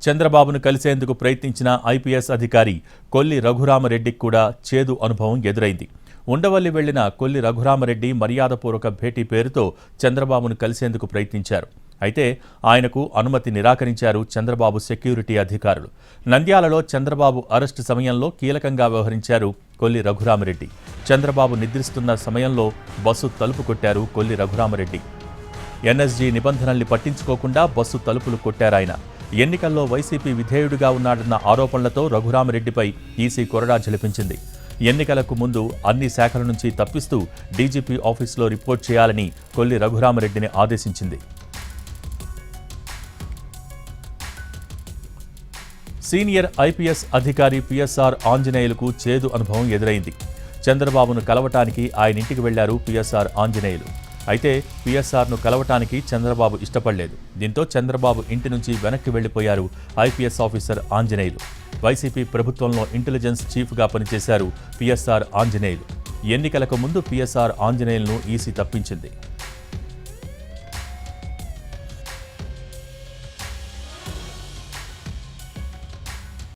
చంద్రబాబును కలిసేందుకు ప్రయత్నించిన ఐపీఎస్ అధికారి కొల్లి రఘురామరెడ్డికి కూడా చేదు అనుభవం ఎదురైంది. ఉండవల్లి వెళ్లిన కొల్లి రఘురామరెడ్డి మర్యాదపూర్వక భేటీ పేరుతో చంద్రబాబును కలిసేందుకు ప్రయత్నించారు. అయితే ఆయనకు అనుమతి నిరాకరించారు చంద్రబాబు సెక్యూరిటీ అధికారులు. నంద్యాలలో చంద్రబాబు అరెస్టు సమయంలో కీలకంగా వ్యవహరించారు కొల్లి రఘురామరెడ్డి. చంద్రబాబు నిద్రిస్తున్న సమయంలో బస్సు తలుపు కొట్టారు కొల్లి రఘురామరెడ్డి. ఎన్ఎస్జీ నిబంధనల్ని పట్టించుకోకుండా బస్సు తలుపులు కొట్టారాయన. ఎన్నికల్లో వైసీపీ విధేయుడిగా ఉన్నాడన్న ఆరోపణలతో రఘురామరెడ్డిపై ఈసీ కొరడా జలిపించింది. ఎన్నికలకు ముందు అన్ని శాఖల నుంచి తప్పిస్తూ డీజీపీ ఆఫీసులో రిపోర్ట్ చేయాలని కొల్లి రఘురామరెడ్డిని ఆదేశించింది. సీనియర్ ఐపీఎస్ అధికారి పిఎస్ఆర్ ఆంజనేయులకు చేదు అనుభవం ఎదురైంది. చంద్రబాబును కలవటానికి ఆయన ఇంటికి వెళ్లారు పిఎస్ఆర్ ఆంజనేయులు. అయితే పిఎస్ఆర్ను కలవటానికి చంద్రబాబు ఇష్టపడలేదు. దీంతో చంద్రబాబు ఇంటి నుంచి వెనక్కి వెళ్లిపోయారు ఐపీఎస్ ఆఫీసర్ ఆంజనేయులు. వైసీపీ ప్రభుత్వంలో ఇంటెలిజెన్స్ చీఫ్గా పనిచేశారు పిఎస్ఆర్ ఆంజనేయులు. ఎన్నికలకు ముందు పిఎస్ఆర్ ఆంజనేయులను ఈసీ తప్పించింది.